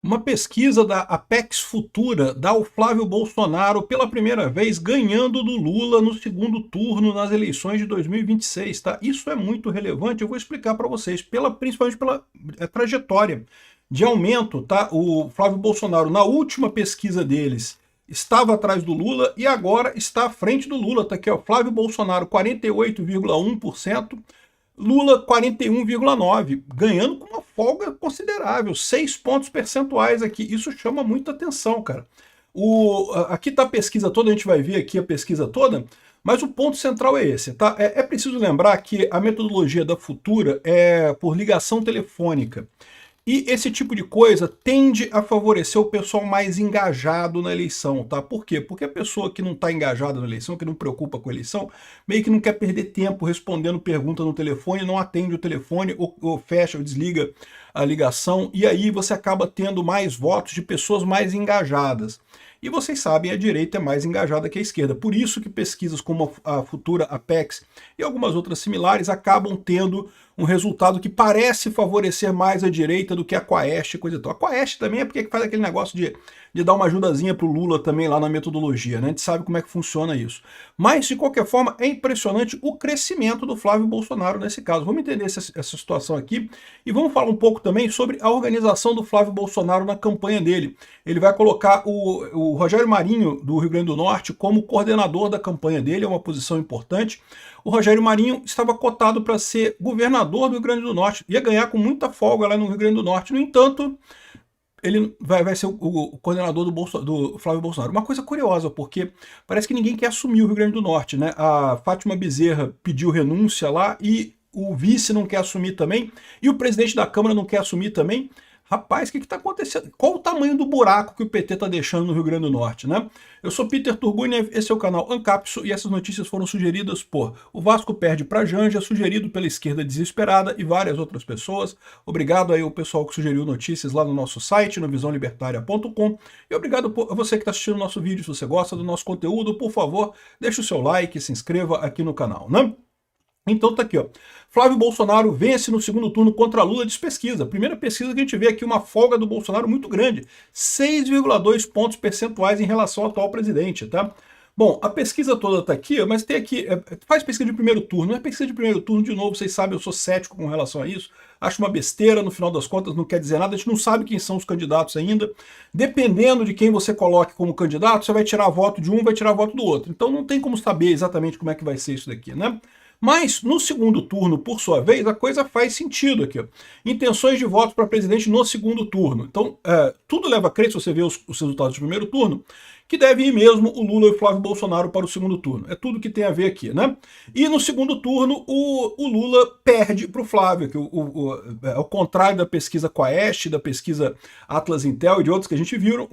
Uma pesquisa da Apex Futura dá o Flávio Bolsonaro pela primeira vez ganhando do Lula no segundo turno nas eleições de 2026, tá? Isso é muito relevante, eu vou explicar para vocês, principalmente pela trajetória de aumento, tá? O Flávio Bolsonaro, na última pesquisa deles, estava atrás do Lula e agora está à frente do Lula, tá aqui, ó, Flávio Bolsonaro 48,1%, Lula 41,9, ganhando com uma folga considerável, 6 pontos percentuais aqui. Isso chama muita atenção, cara. Aqui está a pesquisa toda, a gente vai ver aqui a pesquisa toda, mas o ponto central é esse, tá? É preciso lembrar que a metodologia da Futura é por ligação telefônica. E esse tipo de coisa tende a favorecer o pessoal mais engajado na eleição, tá? Por quê? Porque a pessoa que não está engajada na eleição, que não preocupa com a eleição, meio que não quer perder tempo respondendo pergunta no telefone, não atende o telefone, ou fecha ou desliga a ligação, e aí você acaba tendo mais votos de pessoas mais engajadas. E vocês sabem, a direita é mais engajada que a esquerda. Por isso que pesquisas como a Futura, Apex e algumas outras similares acabam tendo um resultado que parece favorecer mais a direita do que a Quaest e coisa e tal. A Quaest também é porque faz aquele negócio de dar uma ajudazinha pro Lula também lá na metodologia, né? A gente sabe como é que funciona isso. Mas, de qualquer forma, é impressionante o crescimento do Flávio Bolsonaro nesse caso. Vamos entender essa situação aqui e vamos falar um pouco também sobre a organização do Flávio Bolsonaro na campanha dele. Ele vai colocar o Rogério Marinho, do Rio Grande do Norte, como coordenador da campanha dele, é uma posição importante. O Rogério Marinho estava cotado para ser governador do Rio Grande do Norte, ia ganhar com muita folga lá no Rio Grande do Norte. No entanto, ele vai ser o coordenador do Flávio Bolsonaro. Uma coisa curiosa, porque parece que ninguém quer assumir o Rio Grande do Norte, né? A Fátima Bezerra pediu renúncia lá e o vice não quer assumir também, e o presidente da Câmara não quer assumir também. Rapaz, o que está acontecendo? Qual o tamanho do buraco que o PT está deixando no Rio Grande do Norte, né? Eu sou Peter Turguniev, esse é o canal Ancapso e essas notícias foram sugeridas por O Vasco Perde para Janja, sugerido pela Esquerda Desesperada e várias outras pessoas. Obrigado aí ao pessoal que sugeriu notícias lá no nosso site, no visãolibertaria.com, e obrigado a você que está assistindo o nosso vídeo. Se você gosta do nosso conteúdo, por favor, deixe o seu like, se inscreva aqui no canal, né? Então tá aqui, ó. Flávio Bolsonaro vence no segundo turno contra Lula, diz pesquisa. Primeira pesquisa que a gente vê aqui uma folga do Bolsonaro muito grande, 6,2 pontos percentuais em relação ao atual presidente, tá? Bom, a pesquisa toda tá aqui, mas tem aqui, faz pesquisa de primeiro turno. Não é pesquisa de primeiro turno, de novo, vocês sabem, eu sou cético com relação a isso. Acho uma besteira, no final das contas não quer dizer nada, a gente não sabe quem são os candidatos ainda. Dependendo de quem você coloque como candidato, você vai tirar voto de um, vai tirar voto do outro. Então não tem como saber exatamente como é que vai ser isso daqui, né? Mas no segundo turno, por sua vez, a coisa faz sentido aqui. Ó. Intenções de voto para presidente no segundo turno. Então, tudo leva a crer, se você vê os resultados do primeiro turno, que deve ir mesmo o Lula e o Flávio Bolsonaro para o segundo turno. É tudo que tem a ver aqui, né? E no segundo turno, o Lula perde para o Flávio, que ao contrário da pesquisa Quaest, da pesquisa Atlas Intel e de outros que a gente viu,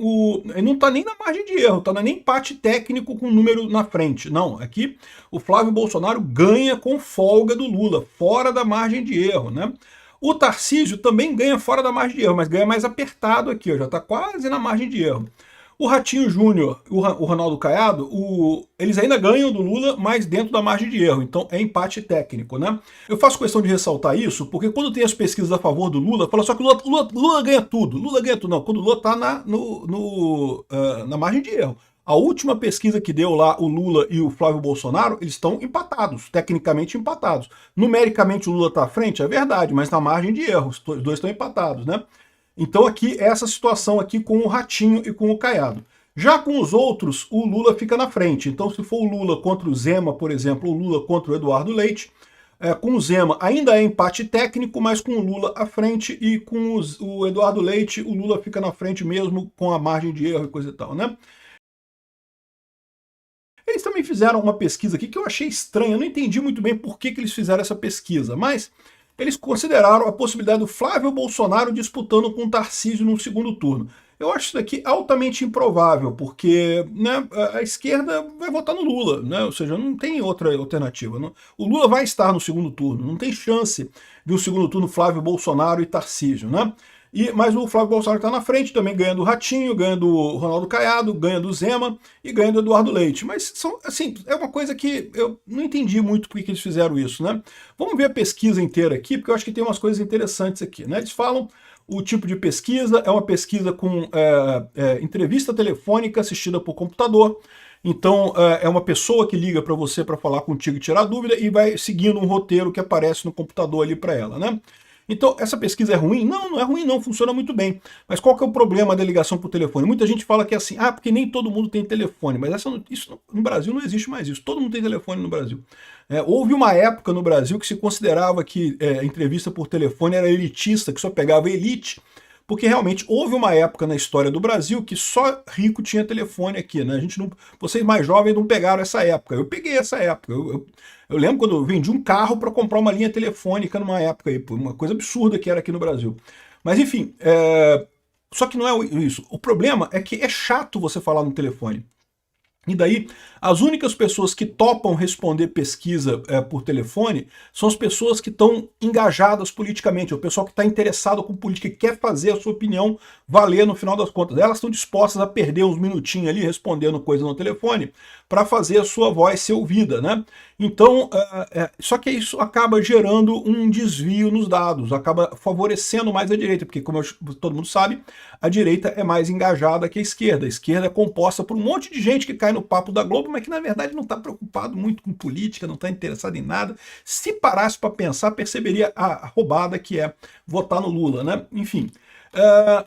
ele não está nem na margem de erro, está nem empate técnico com o número na frente. Não, aqui o Flávio Bolsonaro ganha com folga do Lula, fora da margem de erro, né? O Tarcísio também ganha fora da margem de erro, mas ganha mais apertado aqui, ó, já está quase na margem de erro. O Ratinho Júnior, o Ronaldo Caiado, eles ainda ganham do Lula, mas dentro da margem de erro. Então é empate técnico, né? Eu faço questão de ressaltar isso, porque quando tem as pesquisas a favor do Lula, fala só que o Lula ganha tudo. Lula ganha tudo. Não, quando o Lula está na margem de erro. A última pesquisa que deu lá o Lula e o Flávio Bolsonaro, eles estão empatados, tecnicamente empatados. Numericamente o Lula está à frente, é verdade, mas na margem de erro, os dois estão empatados, né? Então aqui, essa situação aqui com o Ratinho e com o Caiado. Já com os outros, o Lula fica na frente. Então se for o Lula contra o Zema, por exemplo, ou o Lula contra o Eduardo Leite, com o Zema ainda é empate técnico, mas com o Lula à frente e com o Eduardo Leite, o Lula fica na frente mesmo com a margem de erro e coisa e tal, né? Eles também fizeram uma pesquisa aqui que eu achei estranha, eu não entendi muito bem por que eles fizeram essa pesquisa, mas eles consideraram a possibilidade do Flávio Bolsonaro disputando com o Tarcísio no segundo turno. Eu acho isso daqui altamente improvável, porque né, a esquerda vai votar no Lula, né? Ou seja, não tem outra alternativa. Não. O Lula vai estar no segundo turno, não tem chance de um segundo turno Flávio Bolsonaro e Tarcísio, né? Mas o Flávio Bolsonaro está na frente, também ganha do Ratinho, ganha do Ronaldo Caiado, ganha do Zema e ganha do Eduardo Leite. Mas assim, é uma coisa que eu não entendi muito por que eles fizeram isso, né? Vamos ver a pesquisa inteira aqui, porque eu acho que tem umas coisas interessantes aqui, né? Eles falam o tipo de pesquisa é uma pesquisa com entrevista telefônica assistida por computador. Então, é uma pessoa que liga para você para falar contigo e tirar dúvida e vai seguindo um roteiro que aparece no computador ali para ela, né? Então, essa pesquisa é ruim? Não, não é ruim não, funciona muito bem. Mas qual que é o problema da ligação por telefone? Muita gente fala que é assim, porque nem todo mundo tem telefone, mas isso no Brasil não existe mais isso, todo mundo tem telefone no Brasil. Houve uma época no Brasil que se considerava que entrevista por telefone era elitista, que só pegava elite, porque realmente houve uma época na história do Brasil que só rico tinha telefone aqui, né? Vocês mais jovens não pegaram essa época. Eu peguei essa época. Eu lembro quando eu vendi um carro para comprar uma linha telefônica numa época aí, uma coisa absurda que era aqui no Brasil. Mas enfim, só que não é isso. O problema é que é chato você falar no telefone. E daí, as únicas pessoas que topam responder pesquisa por telefone são as pessoas que estão engajadas politicamente, o pessoal que está interessado com política, que quer fazer a sua opinião valer no final das contas. Elas estão dispostas a perder uns minutinhos ali respondendo coisa no telefone para fazer a sua voz ser ouvida, né? Então, só que isso acaba gerando um desvio nos dados, acaba favorecendo mais a direita, porque como todo mundo sabe, a direita é mais engajada que a esquerda. A esquerda é composta por um monte de gente que cai no papo da Globo, mas que na verdade não está preocupado muito com política, não está interessado em nada. Se parasse para pensar, perceberia a roubada que é votar no Lula, né? Enfim.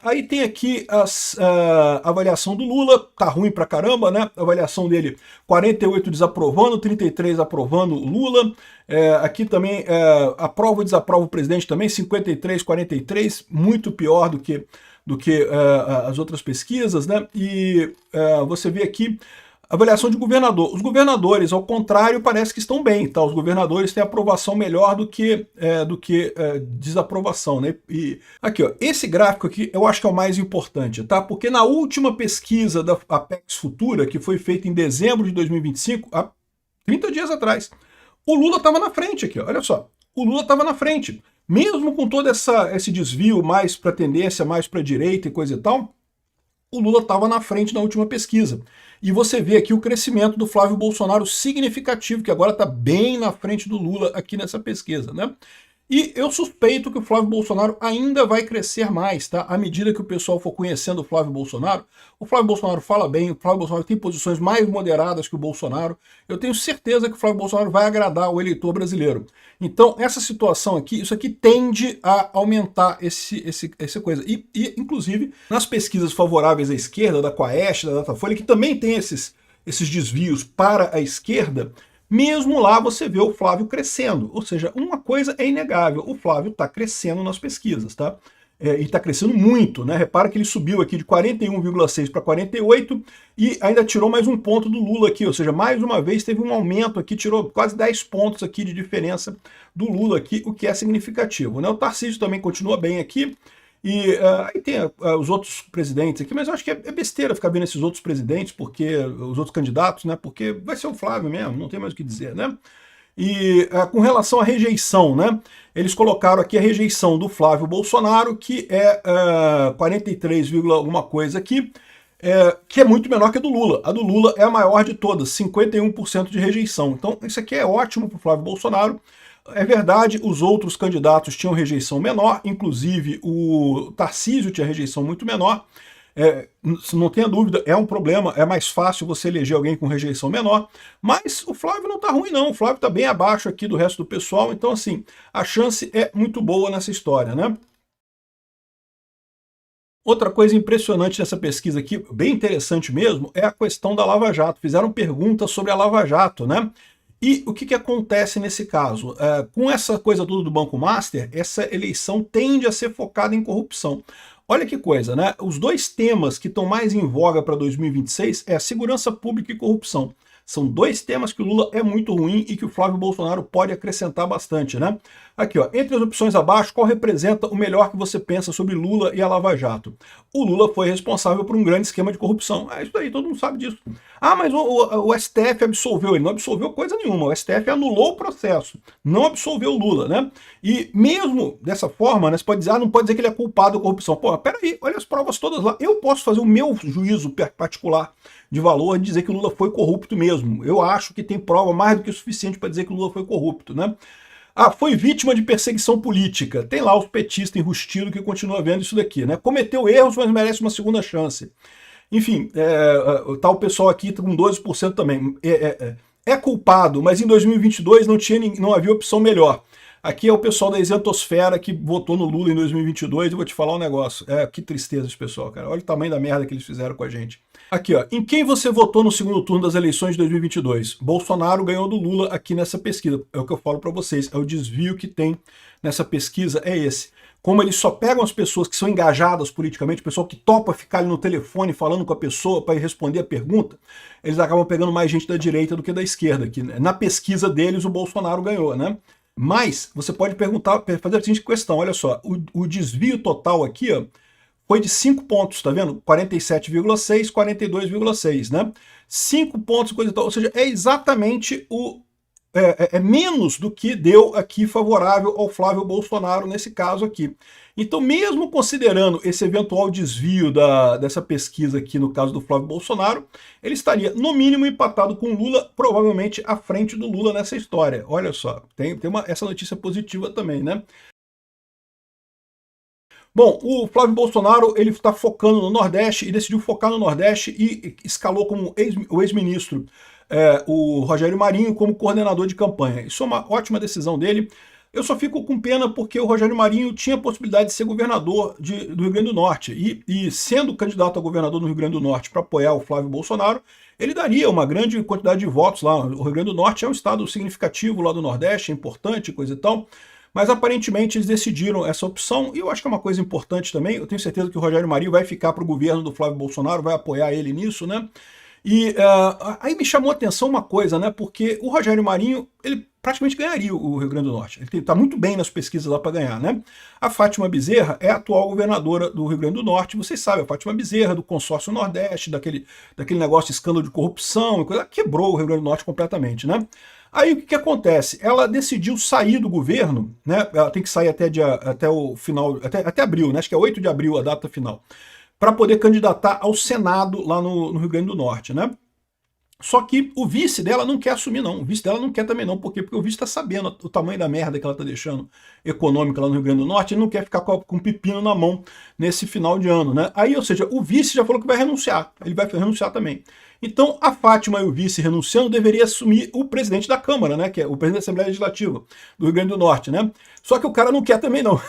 Aí tem aqui a avaliação do Lula, tá ruim pra caramba, né? A avaliação dele, 48 desaprovando, 33 aprovando o Lula. Aqui também aprova ou desaprova o presidente também, 53, 43, muito pior do que as outras pesquisas, né? E você vê aqui avaliação de governador. Os governadores, ao contrário, parece que estão bem, tá? Os governadores têm aprovação melhor do que desaprovação, né? E aqui, ó, esse gráfico aqui eu acho que é o mais importante, tá? Porque na última pesquisa da Apex Futura, que foi feita em dezembro de 2025, há 30 dias atrás, o Lula estava na frente aqui, ó, olha só. O Lula estava na frente. Mesmo com todo esse desvio mais para tendência, mais para a direita e coisa e tal, o Lula estava na frente na última pesquisa. E você vê aqui o crescimento do Flávio Bolsonaro significativo, que agora está bem na frente do Lula aqui nessa pesquisa, né? E eu suspeito que o Flávio Bolsonaro ainda vai crescer mais, tá? À medida que o pessoal for conhecendo o Flávio Bolsonaro fala bem, o Flávio Bolsonaro tem posições mais moderadas que o Bolsonaro. Eu tenho certeza que o Flávio Bolsonaro vai agradar o eleitor brasileiro. Então, essa situação aqui, isso aqui tende a aumentar essa coisa. E, inclusive, nas pesquisas favoráveis à esquerda, da Quaest, da Datafolha, que também tem esses desvios para a esquerda, mesmo lá você vê o Flávio crescendo. Ou seja, uma coisa é inegável, o Flávio está crescendo nas pesquisas, tá? E está crescendo muito, né? Repara que ele subiu aqui de 41,6 para 48 e ainda tirou mais um ponto do Lula aqui, ou seja, mais uma vez teve um aumento aqui, tirou quase 10 pontos aqui de diferença do Lula aqui, o que é significativo, né? O Tarcísio também continua bem aqui. E aí tem os outros presidentes aqui, mas eu acho que é besteira ficar vendo esses outros presidentes, porque os outros candidatos, né? Porque vai ser o Flávio mesmo, não tem mais o que dizer, né? E com relação à rejeição, né? Eles colocaram aqui a rejeição do Flávio Bolsonaro, que é 43, alguma coisa aqui, que é muito menor que a do Lula. A do Lula é a maior de todas, 51% de rejeição. Então isso aqui é ótimo para o Flávio Bolsonaro. É verdade, os outros candidatos tinham rejeição menor, inclusive o Tarcísio tinha rejeição muito menor. Não tenha dúvida, é um problema, é mais fácil você eleger alguém com rejeição menor, mas o Flávio não está ruim não, o Flávio está bem abaixo aqui do resto do pessoal, então assim, a chance é muito boa nessa história, né? Outra coisa impressionante nessa pesquisa aqui, bem interessante mesmo, é a questão da Lava Jato. Fizeram perguntas sobre a Lava Jato, né? E o que acontece nesse caso? Com essa coisa toda do Banco Master, essa eleição tende a ser focada em corrupção. Olha que coisa, né? Os dois temas que estão mais em voga para 2026 é a segurança pública e corrupção. São dois temas que o Lula é muito ruim e que o Flávio Bolsonaro pode acrescentar bastante, né? Aqui, ó, entre as opções abaixo, qual representa o melhor que você pensa sobre Lula e a Lava Jato? O Lula foi responsável por um grande esquema de corrupção. É isso aí, todo mundo sabe disso. Mas o STF absolveu ele. Não absolveu coisa nenhuma. O STF anulou o processo. Não absolveu o Lula, né? E mesmo dessa forma, né, você pode dizer, não pode dizer que ele é culpado da corrupção. Pô, peraí, olha as provas todas lá. Eu posso fazer o meu juízo particular de valor e dizer que o Lula foi corrupto mesmo. Eu acho que tem prova mais do que o suficiente para dizer que o Lula foi corrupto, né? Ah, foi vítima de perseguição política. Tem lá os petistas enrustidos que continuam vendo isso daqui, né? Cometeu erros, mas merece uma segunda chance. Enfim, tá o pessoal aqui com 12% também. É culpado, mas em 2022 não havia opção melhor. Aqui é o pessoal da isentosfera que votou no Lula em 2022, eu vou te falar um negócio. Que tristeza esse pessoal, cara. Olha o tamanho da merda que eles fizeram com a gente. Aqui, ó. Em quem você votou no segundo turno das eleições de 2022? Bolsonaro ganhou do Lula aqui nessa pesquisa. É o que eu falo para vocês. É o desvio que tem nessa pesquisa, é esse. Como eles só pegam as pessoas que são engajadas politicamente, o pessoal que topa ficar ali no telefone falando com a pessoa para responder a pergunta, eles acabam pegando mais gente da direita do que da esquerda. Aqui, né? Na pesquisa deles, o Bolsonaro ganhou, né? Mas você pode perguntar, fazer a seguinte questão, olha só, o desvio total aqui, ó, foi de 5 pontos, tá vendo? 47,6, 42,6, né? 5 pontos, coisa e tal, ou seja, é exatamente menos do que deu aqui favorável ao Flávio Bolsonaro nesse caso aqui. Então, mesmo considerando esse eventual desvio dessa pesquisa aqui no caso do Flávio Bolsonaro, ele estaria, no mínimo, empatado com o Lula, provavelmente à frente do Lula nessa história. Olha só, tem essa notícia positiva também, né? Bom, o Flávio Bolsonaro ele está focando no Nordeste e decidiu focar no Nordeste e escalou como o ex-ministro o Rogério Marinho como coordenador de campanha. Isso é uma ótima decisão dele. Eu só fico com pena porque o Rogério Marinho tinha a possibilidade de ser governador do Rio Grande do Norte. E sendo candidato a governador no Rio Grande do Norte para apoiar o Flávio Bolsonaro, ele daria uma grande quantidade de votos lá. O Rio Grande do Norte é um estado significativo lá do Nordeste, é importante, coisa e tal. Mas aparentemente eles decidiram essa opção, e eu acho que é uma coisa importante também. Eu tenho certeza que o Rogério Marinho vai ficar para o governo do Flávio Bolsonaro, vai apoiar ele nisso, né? E aí me chamou a atenção uma coisa, né? Porque o Rogério Marinho, ele praticamente ganharia o Rio Grande do Norte. Ele está muito bem nas pesquisas lá para ganhar, né? A Fátima Bezerra é a atual governadora do Rio Grande do Norte. Vocês sabem, a Fátima Bezerra, do consórcio Nordeste, daquele negócio de escândalo de corrupção, ela quebrou o Rio Grande do Norte completamente, né? Aí o que acontece? Ela decidiu sair do governo, né? Ela tem que sair até o final, até abril, né? Acho que é 8 de abril a data final, para poder candidatar ao Senado lá no Rio Grande do Norte, né? Só que o vice dela não quer assumir, não. O vice dela não quer também, não. Por quê? Porque o vice está sabendo o tamanho da merda que ela está deixando econômica lá no Rio Grande do Norte, ele não quer ficar com um pepino na mão nesse final de ano, né? Aí, ou seja, o vice já falou que vai renunciar. Ele vai renunciar também. Então, a Fátima e o vice renunciando deveria assumir o presidente da Câmara, né? Que é o presidente da Assembleia Legislativa do Rio Grande do Norte, né? Só que o cara não quer também, não.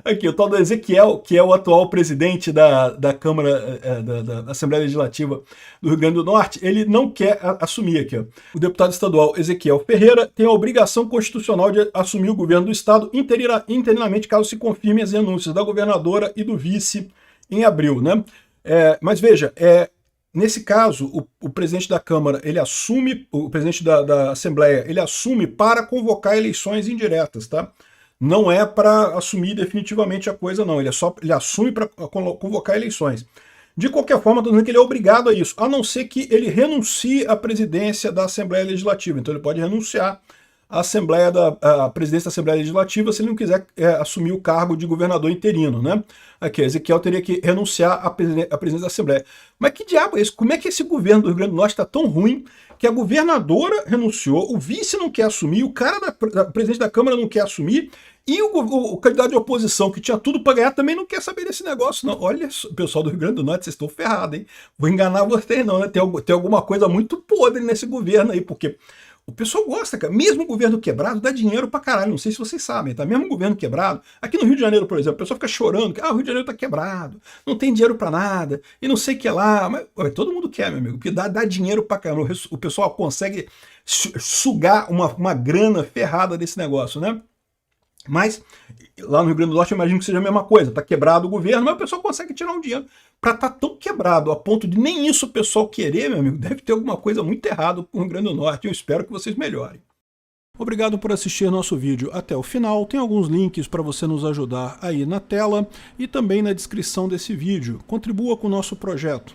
Aqui, o tal do Ezequiel, que é o atual presidente da Câmara, da Assembleia Legislativa do Rio Grande do Norte, ele não quer assumir aqui. Ó. O deputado estadual Ezequiel Ferreira tem a obrigação constitucional de assumir o governo do estado interinamente caso se confirmem as renúncias da governadora e do vice em abril, né? Mas veja, nesse caso, o presidente da Câmara, ele assume, o presidente da Assembleia, ele assume para convocar eleições indiretas, tá? Não é para assumir definitivamente a coisa, não. Ele assume para convocar eleições. De qualquer forma, estou dizendo que ele é obrigado a isso, a não ser que ele renuncie à presidência da Assembleia Legislativa. Então ele pode renunciar à presidência da Assembleia Legislativa se ele não quiser assumir o cargo de governador interino, né? Aqui, Ezequiel teria que renunciar à presidência da Assembleia. Mas que diabo é isso? Como é que esse governo do Rio Grande do Norte está tão ruim que a governadora renunciou, o vice não quer assumir, o cara da presidente da Câmara não quer assumir, e o candidato de oposição, que tinha tudo para ganhar, também não quer saber desse negócio, não. Olha, pessoal do Rio Grande do Norte, vocês estão ferrados, hein? Vou enganar vocês, não, né? Tem alguma coisa muito podre nesse governo aí, porque o pessoal gosta, cara. Mesmo o governo quebrado dá dinheiro pra caralho. Não sei se vocês sabem, tá? Mesmo o governo quebrado. Aqui no Rio de Janeiro, por exemplo, o pessoal fica chorando que o Rio de Janeiro tá quebrado, não tem dinheiro pra nada, e não sei o que lá. Mas todo mundo quer, meu amigo, porque dá dinheiro pra caramba. O pessoal consegue sugar uma grana ferrada desse negócio, né? Mas lá no Rio Grande do Norte eu imagino que seja a mesma coisa. Tá quebrado o governo, mas o pessoal consegue tirar um dinheiro. Para estar tão quebrado a ponto de nem isso o pessoal querer, meu amigo, deve ter alguma coisa muito errada com o Rio Grande do Norte. Eu espero que vocês melhorem. Obrigado por assistir nosso vídeo até o final. Tem alguns links para você nos ajudar aí na tela e também na descrição desse vídeo. Contribua com o nosso projeto.